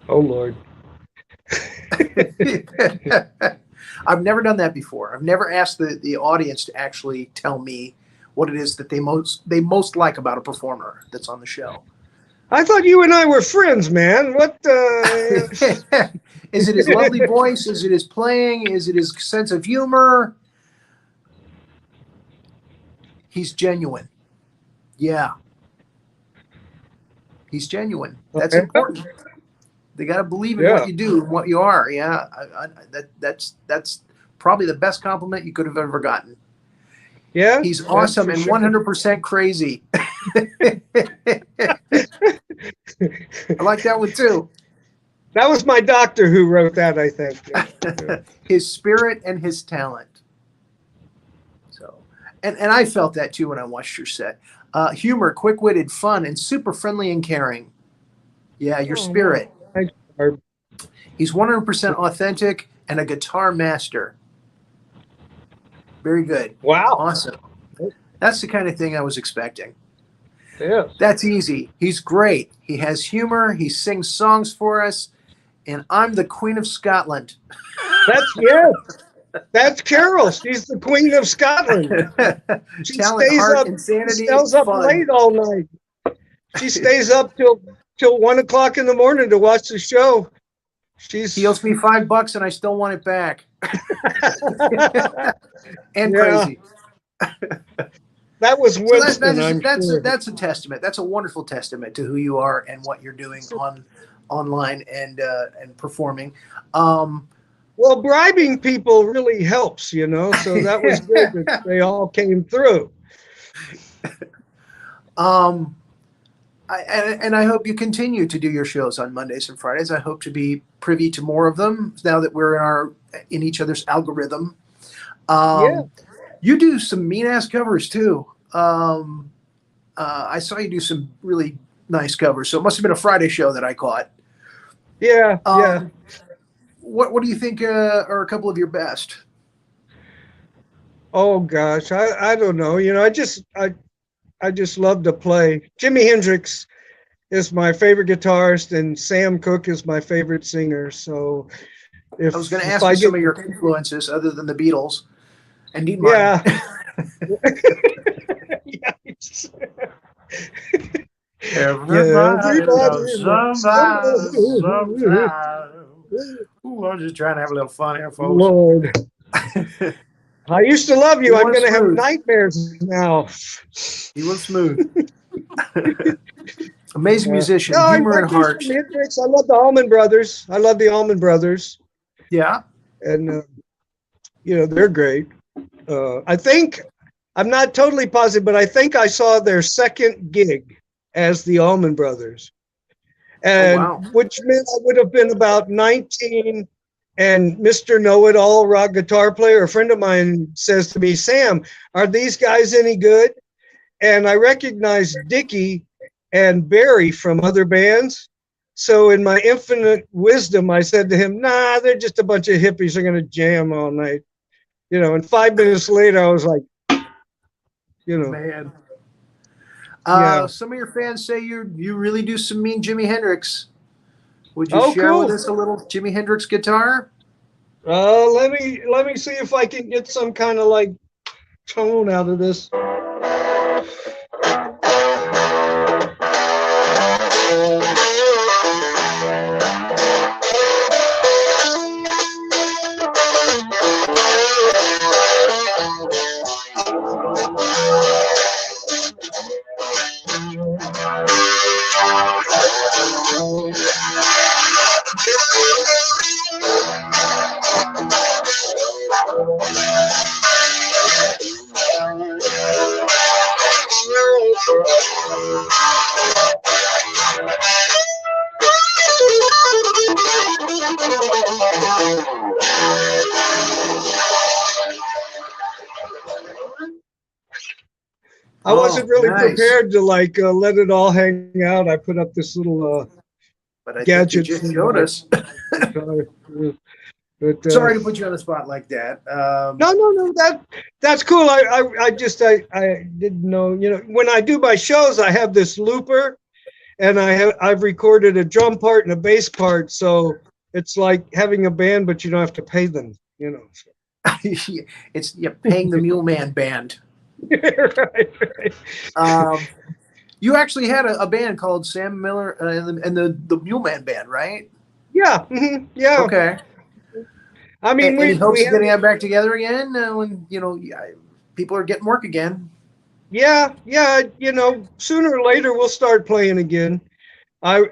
Oh, Lord. I've never done that before. I've never asked the audience to actually tell me what it is that they most like about a performer that's on the show. I thought you and I were friends, man. What? Is it his lovely voice? Is it his playing? Is it his sense of humor? He's genuine. Yeah. He's genuine. That's important. They got to believe in what you do and what you are. Yeah, that's probably the best compliment you could have ever gotten. Yeah, he's awesome and 100% crazy. I like that one too. That was my doctor who wrote that, I think. His spirit and his talent. So, and I felt that too when I watched your set. Humor, quick-witted, fun, and super friendly and caring. Yeah, your spirit. He's 100% authentic and a guitar master. Very good. Wow. Awesome. That's the kind of thing I was expecting. Yes. That's easy. He's great. He has humor. He sings songs for us. And I'm the Queen of Scotland. That's Carol. She's the Queen of Scotland. She Talent, stays heart, up, insanity, stays up fun. late all night. She stays up till 1 o'clock in the morning to watch the show. He owes me $5 and I still want it back. And crazy. That was Winston. That's a testament. That's a wonderful testament to who you are and what you're doing online and performing. Well, bribing people really helps, so that was good that they all came through. And I hope you continue to do your shows on Mondays and Fridays. I hope to be privy to more of them now that we're in each other's algorithm. Yeah. You do some mean ass covers too. I saw you do some really nice covers, so it must have been a Friday show that I caught. Yeah. Yeah. What do you think are a couple of your best? Oh gosh, I don't know. You know, I just love to play. Jimi Hendrix is my favorite guitarist, and Sam Cooke is my favorite singer. So, I was going to ask you some of your influences other than the Beatles, and need mine. Yeah. Everybody knows somebody sometime. Ooh, I'm just trying to have a little fun here, folks. Lord. I used to love you. You I'm were going to have smooth. nightmares now. He was smooth. Amazing musician, No, humor and heart. I love the Allman Brothers. I love the Allman Brothers. Yeah. And, you know, they're great. I think, I'm not totally positive, but I think I saw their second gig as the Allman Brothers. And wow. which meant I would have been about 19, and Mr. Know-It-All rock guitar player, a friend of mine, says to me, Sam, are these guys any good? And I recognized Dickie and Barry from other bands. So in my infinite wisdom, I said to him, nah, they're just a bunch of hippies. They're going to jam all night. You know, and 5 minutes later, I was like, you know. Man. Yeah. Some of your fans say you really do some mean Jimi Hendrix. Would you share cool. with us a little Jimi Hendrix guitar? Let me see if I can get some kind of like tone out of this. I wasn't really prepared to like let it all hang out. I put up this little but I gadget. Think you just showed us. But, sorry to put you on the spot like that. No, that's cool. I didn't know. You know, when I do my shows, I have this looper, and I've recorded a drum part and a bass part, so it's like having a band, but you don't have to pay them. You know, it's paying the Mule Man band. right. You actually had a band called Sam Miller and the Mule Man band, right? Yeah. Yeah. Okay. I mean, we hope getting that back together again when people are getting work again. Yeah. You know, sooner or later we'll start playing again.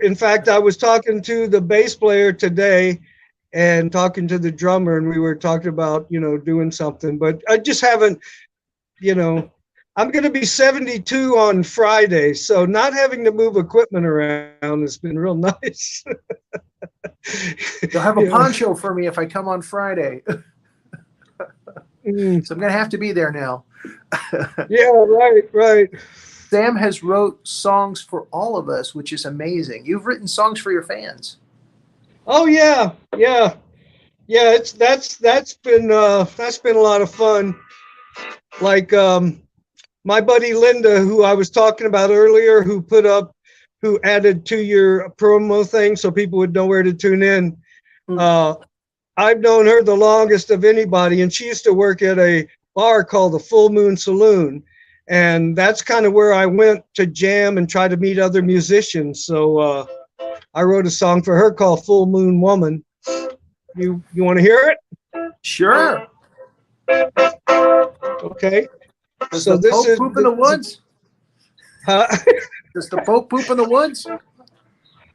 In fact, I was talking to the bass player today and talking to the drummer, and we were talking about doing something, but I just haven't. I'm going to be 72 on Friday, so not having to move equipment around has been real nice. You'll have a poncho for me if I come on Friday. So I'm going to have to be there now. Yeah, right. Sam has wrote songs for all of us, which is amazing. You've written songs for your fans. Oh yeah. That's been a lot of fun. Like my buddy Linda, who I was talking about earlier, who added to your promo thing so people would know where to tune in. I've known her the longest of anybody, and she used to work at a bar called the Full Moon Saloon, and that's kind of where I went to jam and try to meet other musicians. So I wrote a song for her called Full Moon Woman. You want to hear it? Sure. Okay. Does So the Pope poop in the woods? Huh? Does the Pope poop in the woods?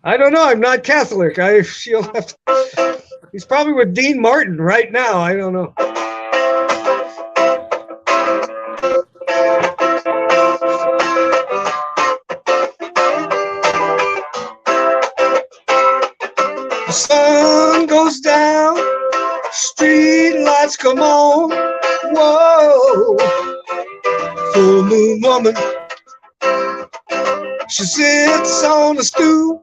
I don't know. I'm not Catholic. He's probably with Dean Martin right now. I don't know. The sun goes down, street lights come on. Whoa, full moon woman. She sits on a stool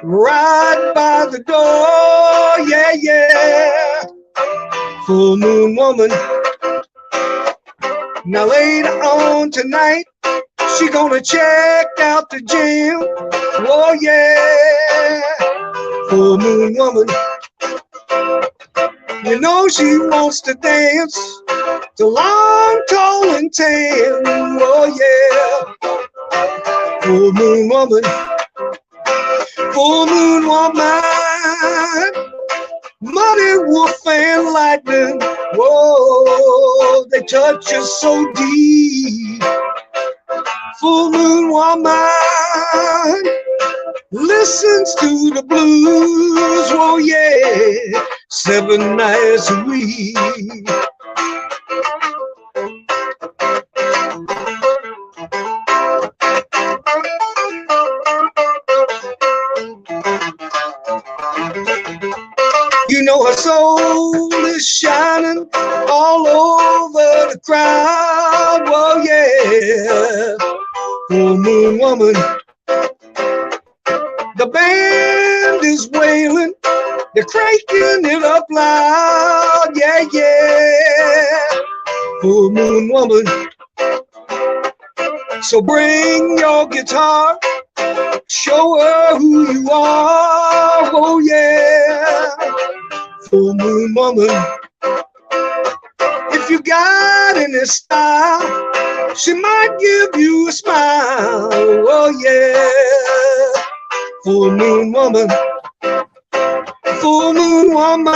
right by the door. Yeah, yeah. Full moon woman. Now later on tonight, she gonna check out the gym. Oh yeah. Full moon woman. You know she wants to dance till I'm tall and tan. Oh yeah. Full moon woman. Full moon woman. Money, wolf, and lightning. Whoa, they touch us so deep. Full moon woman listens to the blues. Oh yeah, 7 nights a week. You know her soul is shining all over the crowd. Oh yeah, full moon woman. The band is wailing, they're cranking it up loud. Yeah, yeah, full moon woman. So bring your guitar, show her who you are. Oh yeah, full moon woman. If you got any style, she might give you a smile. Oh yeah, full moon woman. Full moon woman.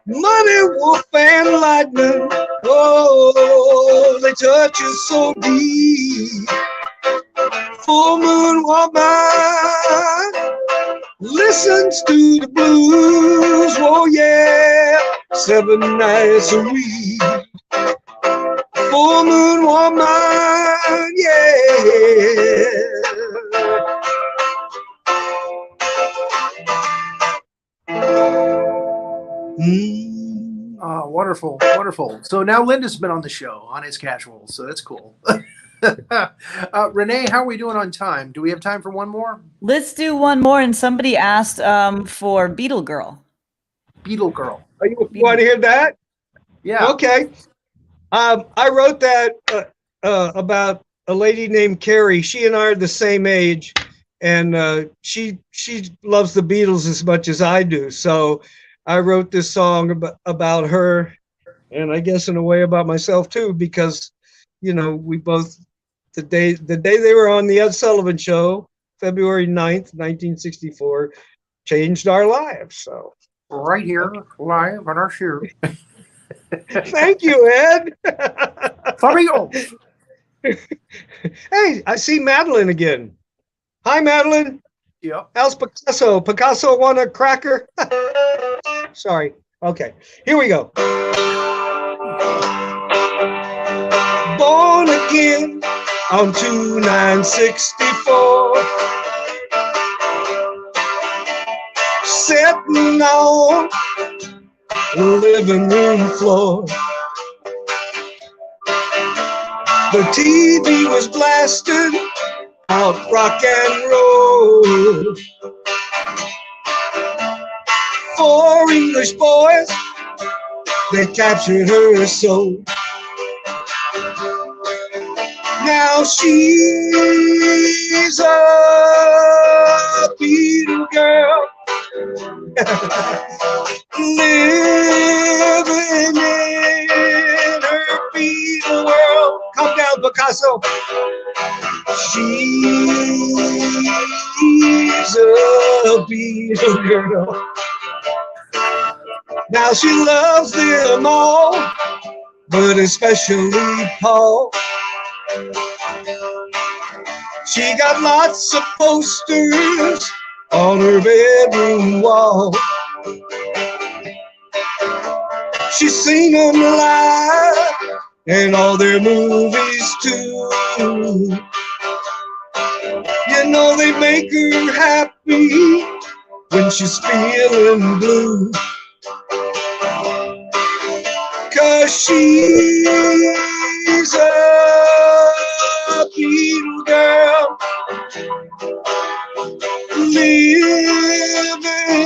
Money, wolf, and lightning. Oh, they touch you so deep. Full moon woman listens to the blues. Oh yeah, 7 nights a week. Full moon woman, yeah. Oh, wonderful, wonderful. So now Linda's been on the show on It's Casual, so that's cool. Renee, how are we doing on time? Do we have time for one more? Let's do one more. And somebody asked for Beetle Girl. Beetle Girl. You want to hear that? Yeah. Okay. I wrote that about a lady named Carrie. She and I are the same age, and she loves the Beatles as much as I do. So I wrote this song about her, and I guess in a way about myself too, because you know we both the day they were on the Ed Sullivan Show, February 9th, 1964, changed our lives. So right here, live on our show. thank you, Ed. Fabio. Hey, I see Madeline again. Hi, Madeline. Yeah. How's Picasso? Picasso want a cracker? Sorry. Okay, here we go. Born again on 2964. Sitting on the living room floor. The TV was blasted out rock and roll. 4 English boys, they captured her soul. Now she's a Beatle girl, living in her Beatle world. Come down, Picasso. She's a Beatle girl. Now she loves them all, but especially Paul. She got lots of posters on her bedroom wall. She's seen them live and all their movies too. You know they make her happy when she's feeling blue. 'Cause she's a Beatle girl, living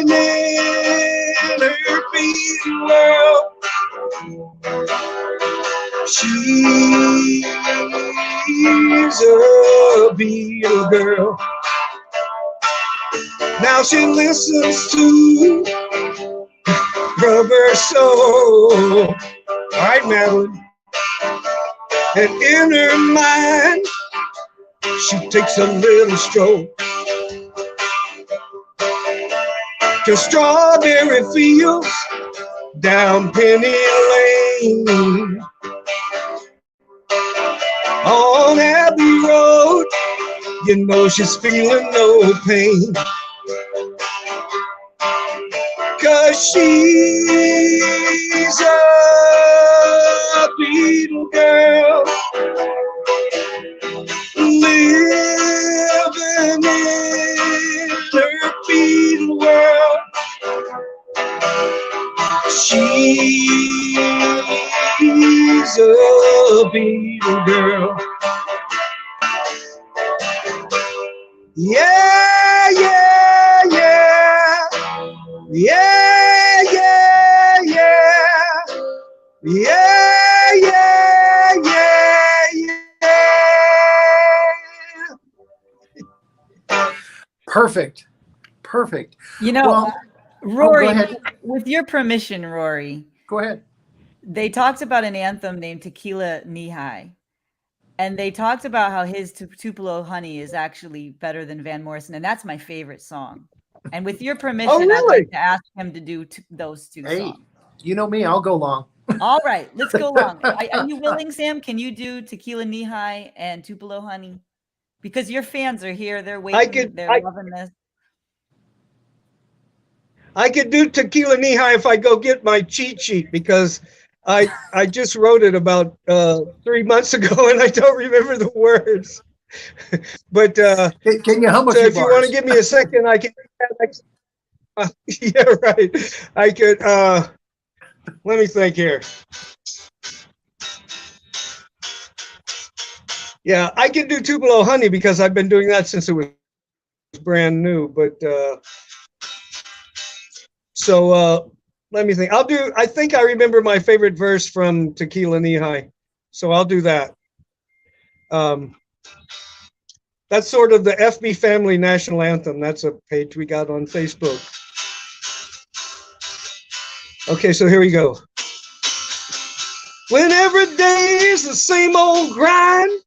in her Beatle world. She's a Beatle girl. Now she listens to Rubber Soul. All right, Madeline. And in her mind, she takes a little stroll to Strawberry Fields down Penny Lane. On Abbey Road, you know she's feeling no pain. 'Cause she's a Beatle girl, living in her Beatle world. She's a Beatle girl. Yeah, yeah, yeah. Yeah, yeah, yeah. Yeah, yeah, yeah, yeah. Perfect. Perfect. You know, Well, Rory, go ahead. with your permission, Rory, Go ahead. they talked about an anthem named Tequila Knee-High. And they talked about how his Tupelo Honey is actually better than Van Morrison. And that's my favorite song. And with your permission, I'd really? like to ask him to do those two Hey, songs. you know me, I'll go long. All right, let's go long. Are you willing, Sam? Can you do Tequila Knee-High and Tupelo Honey? Because your fans are here. They're waiting. They're loving this. I could do Tequila Knee-High if I go get my cheat sheet, because I just wrote it about 3 months ago and I don't remember the words. But Can you hum a so few if you want bars? to give me a second, I can. Yeah, right. I could. Let me think here. Yeah, I can do Tupelo Honey because I've been doing that since it was brand new. But let me think. I think I remember my favorite verse from Tequila Knee-High, so I'll do that. That's sort of the FB Family National Anthem. That's a page we got on Facebook. Okay, so here we go. When every day is the same old grind,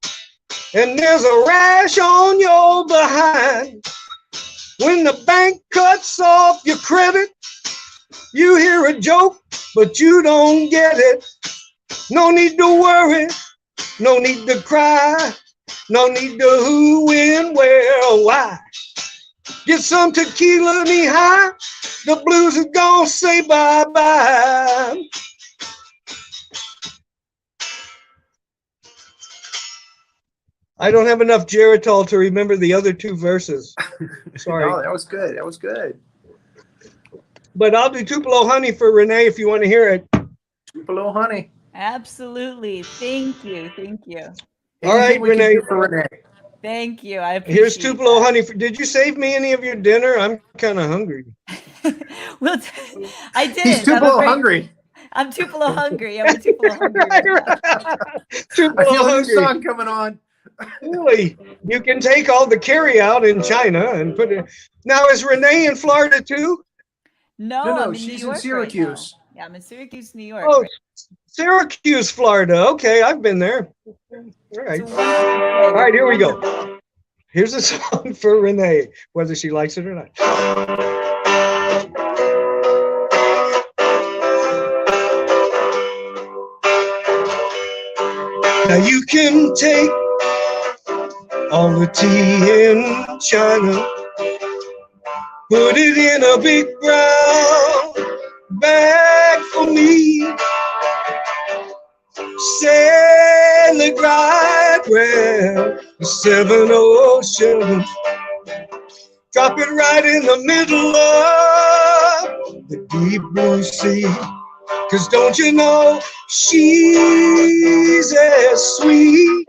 and there's a rash on your behind, when the bank cuts off your credit, you hear a joke, but you don't get it. No need to worry, no need to cry, no need to who, when, where, or why. Get some tequila knee-high, the blues is gonna say bye-bye. I don't have enough Geritol to remember the other two verses. Sorry. No, that was good. That was good. But I'll do Tupelo Honey for Renee if you want to hear it. Tupelo Honey. Absolutely. Thank you. Thank you. All right, Anything we can Renee. do for Renee. Thank you. I appreciate Here's Tupelo that. Honey. Did you save me any of your dinner? I'm kind of hungry. Well, I did. He's Tupelo hungry. I'm Tupelo hungry. I'm a Tupelo hungry. Right, right now. right. I Tupelo feel a new Hungry. song coming on. Really, you can take all the carry out in China and put it. Now, is Renee in Florida too? No, No, I'm in she's New in York Syracuse. Right now. Yeah, I'm in Syracuse, New York. Oh, right Syracuse, Florida. Okay, I've been there. All right. It's a wonderful All right, here we go. Here's a song for Renee, whether she likes it or not. Now you can take all the tea in China, put it in a big brown bag for me, sail it right round the 7 oceans, Drop it right in the middle of the deep blue sea. 'Cause don't you know she's as sweet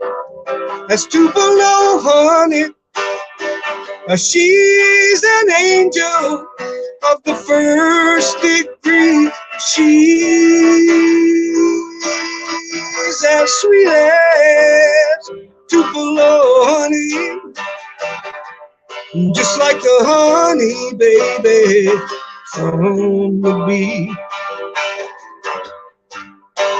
as Tupelo honey. She's an angel of the first degree. She's as sweet as Tupelo honey. Just like the honey, baby, from the bee.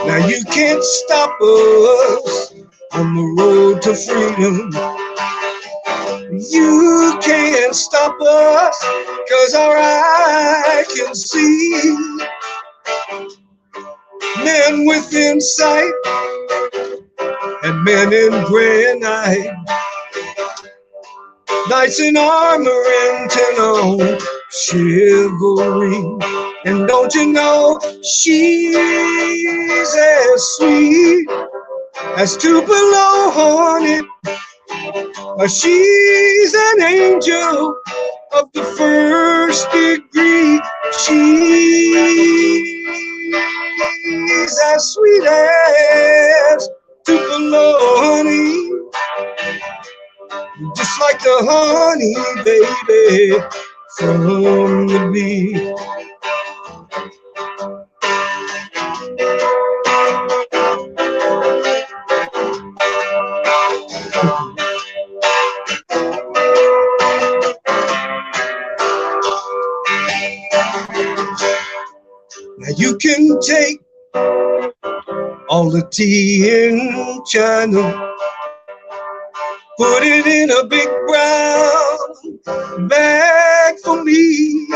Now you can't stop us on the road to freedom. You can't stop us, 'cause our eye can see men within sight and men in granite. Knights in armor and tin on chivalry. And don't you know she's as sweet as Tupelo honey. She's an angel of the first degree. She's as sweet as Tupelo honey. Just like the honey, baby, from the bee. Now you can take all the tea in China, put it in a big brown bag for me.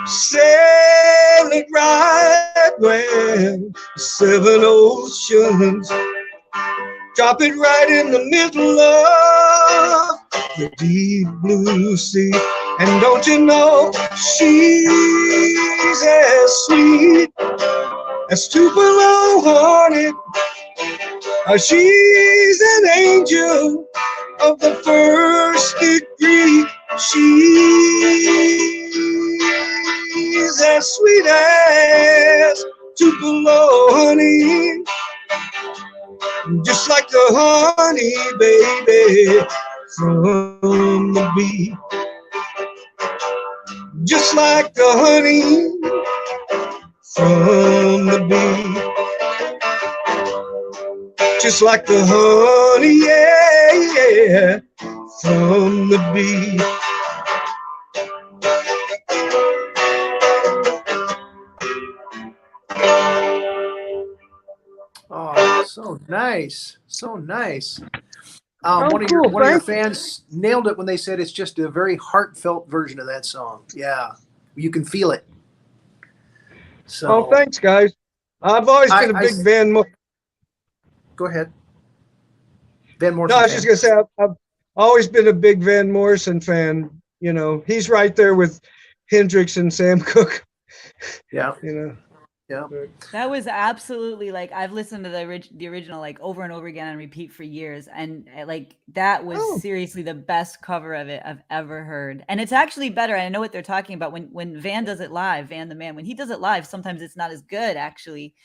Sail it right round 7 oceans. Drop it right in the middle of the deep blue sea. And don't you know she's as sweet as Tupelo honey. She's an angel of the first degree. She's as sweet as Tupelo honey. Just like the honey, baby, from the bee. Just like the honey from the bee. Just like the honey, yeah, yeah, from the bee. Oh, so nice. So nice. Oh, one of cool, your thank you. fans nailed it when they said it's just a very heartfelt version of that song. Yeah, you can feel it. So, Oh, thanks, guys. I've always been a big Van Morrison. Go ahead. Van Morrison. No, I was just gonna say I've always been a big Van Morrison fan. You know, he's right there with Hendrix and Sam Cooke. Yeah. You know. Yeah. That was absolutely, like, I've listened to the original like over and over again on repeat for years, and like that was seriously the best cover of it I've ever heard. And it's actually better. I know what they're talking about when Van does it live. Van the man, when he does it live, sometimes it's not as good actually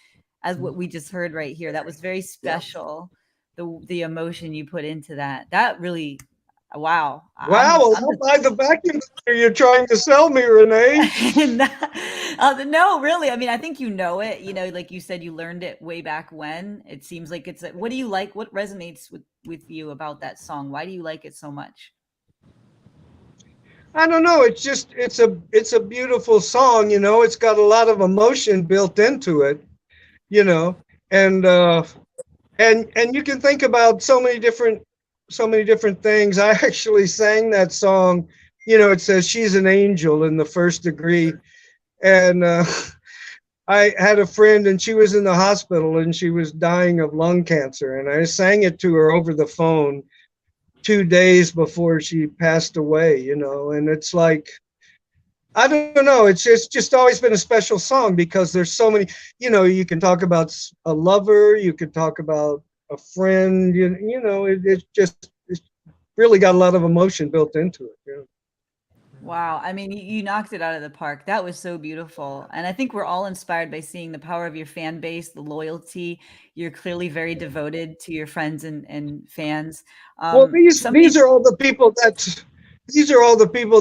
as what we just heard right here. That was very special. The emotion you put into that really. Wow. Wow, I'll buy the vacuum cleaner you're trying to sell me, Renee. No, really. I mean, I think you know it. You know, like you said, you learned it way back when. It seems like it's what do you like? What resonates with you about that song? Why do you like it so much? I don't know. It's just it's a beautiful song, you know. It's got a lot of emotion built into it, you know, and you can think about so many different things. I actually sang that song, you know. It says she's an angel in the first degree, and I had a friend and she was in the hospital and she was dying of lung cancer, and I sang it to her over the phone 2 days before she passed away, you know. And it's like, I don't know, it's just always been a special song because there's so many, you know. You can talk about a lover, you could talk about a friend, you know, it's really got a lot of emotion built into it. Yeah. Wow. I mean, you knocked it out of the park. That was so beautiful. And I think we're all inspired by seeing the power of your fan base, the loyalty. You're clearly very devoted to your friends and fans. Well, Somebody, these are all the people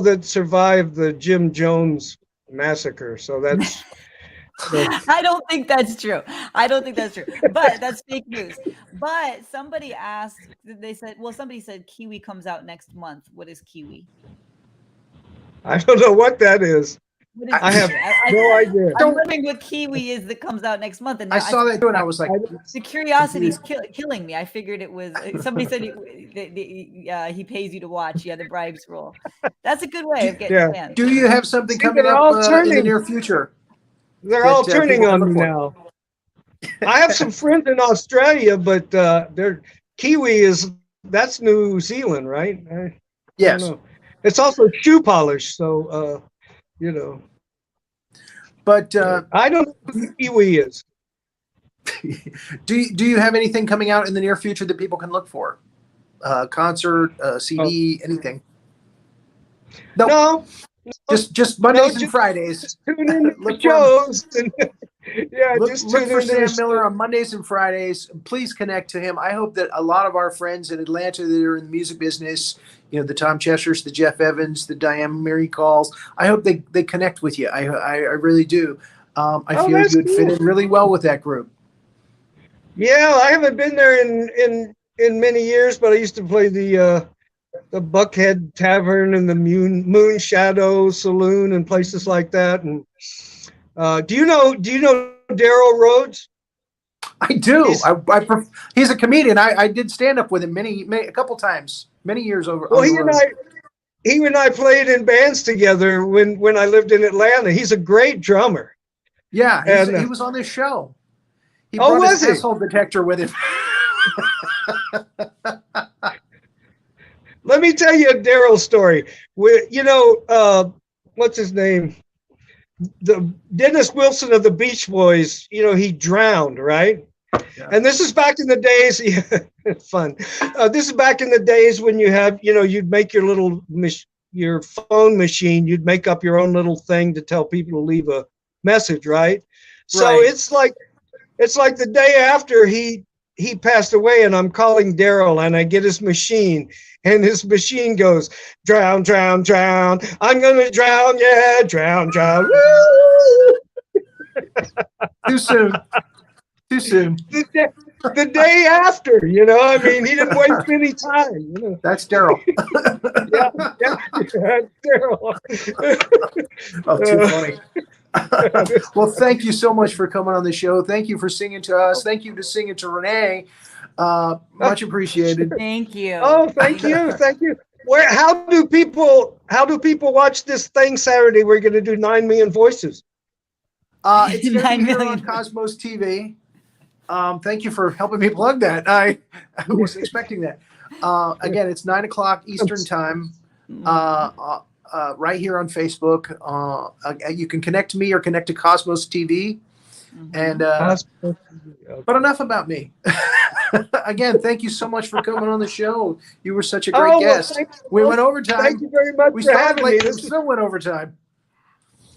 that survived the Jim Jones massacre. So that's I don't think that's true. I don't think that's true. But that's fake news. But somebody asked, somebody said Kiwi comes out next month. What is Kiwi? I don't know what that is. What is I have Kiwi? no idea. I'm wondering what Kiwi is that comes out next month. And I saw that too, and I was like, the curiosity is killing me. I figured it was somebody said he pays you to watch. Yeah, the bribes rule. That's a good way of getting fans. do you have something coming they're up all in the near future? They're all turning people on can me look for? now. I have some friends in Australia, but they're Kiwi that's New Zealand, right? I Yes. don't know. It's also shoe polish, so you know. But I don't know who Kiwi is. do you have anything coming out in the near future that people can look for? Concert, CD, anything? Nope. No. Just Mondays and Fridays. Just tune in to the Look for- shows. And, Look just for tune in to Sam the Miller on Mondays and Fridays. Please connect to him. I hope that a lot of our friends in Atlanta that are in the music business, you know, the Tom Cheshires, the Jeff Evans, the Diane Marie Colls, I hope they connect with you. I really do. I feel that's you would fit cool. in really well with that group. Yeah, I haven't been there in many years, but I used to play the Buckhead Tavern and the Moon Shadow Saloon and places like that. And do you know Daryl Rhodes? I do. He's a comedian. I did stand up with him a couple times, many years over. Well, on the he road. and I played in bands together when I lived in Atlanta. He's a great drummer. Yeah, And, he was on this show. He Oh, brought was his he? asshole detector with him. Let me tell you a Daryl story. What's his name? The Dennis Wilson of the Beach Boys. You know, he drowned, right? Yeah. And this is back in the days. Yeah, fun. This is back in the days when you have, you'd make your little your phone machine. You'd make up your own little thing to tell people to leave a message, right? So Right. it's like the day after he passed away, and I'm calling Daryl, and I get his machine, and his machine goes, drown, drown, drown. I'm gonna drown, yeah, drown, drown. Woo! Too soon. Too soon. The day after, he didn't waste any time. That's Daryl. Yeah, Daryl. Oh, too funny. Well, thank you so much for coming on the show. Thank you for singing to us. Thank you to singing to Renee. Much appreciated. Thank you. Oh, thank you. How do people watch this thing Saturday? We're going to do 9 million voices. It's going to 9 be here million. on Cosmos TV. Thank you for helping me plug that. I wasn't expecting that. Again, it's 9:00 Eastern time. Right here on Facebook. You can connect to me or connect to Cosmos TV. And but enough about me. Again, thank you so much for coming on the show. You were such a great guest. We went overtime. Thank you very much We for started having me. late, we still went overtime.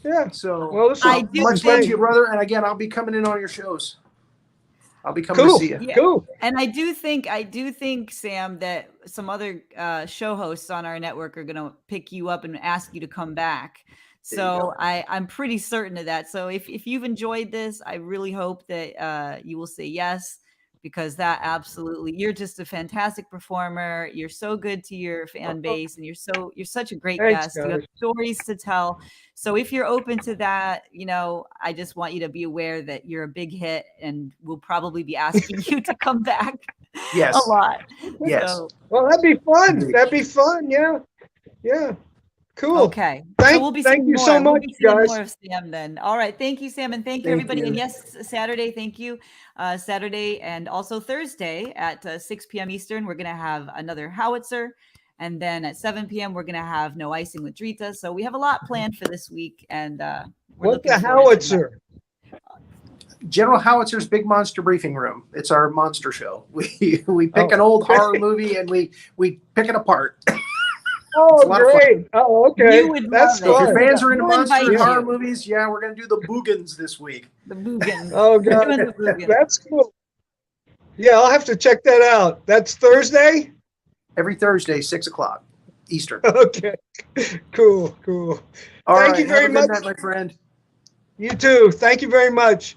Yeah. So Well, this I is do much think- love to you, brother. And again, I'll be coming in on your shows. I'll be coming cool. to see you. Yeah. Cool. And I do think, Sam, that some other show hosts on our network are going to pick you up and ask you to come back. There you So go. I'm pretty certain of that. So if you've enjoyed this, I really hope that you will say yes, because that absolutely, you're just a fantastic performer. You're so good to your fan base, and you're such a great Thanks, guest. You have guys. stories to tell. So if you're open to that, I just want you to be aware that you're a big hit, and we'll probably be asking you to come back Yes. a lot. Yes. So, Well, that'd be fun. Indeed. That'd be fun. Yeah. Yeah. Cool. okay. Thank- So we'll be thank seeing you more. so We'll much, be seeing guys. more of Sam then. All right. Thank you, Sam. And thank you, Thank everybody. you. And yes, Saturday, thank you. Saturday and also Thursday at 6 p.m. Eastern, we're going to have another howitzer. And then at 7 p.m., we're going to have No Icing with Drita. So we have a lot planned for this week. And we're What's looking the forward to that. howitzer? General Howitzer's Big Monster Briefing Room. It's our monster show. We pick an old horror movie and we pick it apart. Oh, It's a lot of fun. great. Oh, okay. You would That's love it. So if your fun. fans are into We'll monster invite and horror you. movies, yeah, we're gonna do the Boogans this week. The Boogans. Oh, We're God. doing the Boogans. That's cool. Yeah, I'll have to check that out. That's Thursday? Every Thursday, 6:00 Eastern. Okay. Cool, cool. All Thank right, you very have a good much. night, my friend. You too. Thank you very much.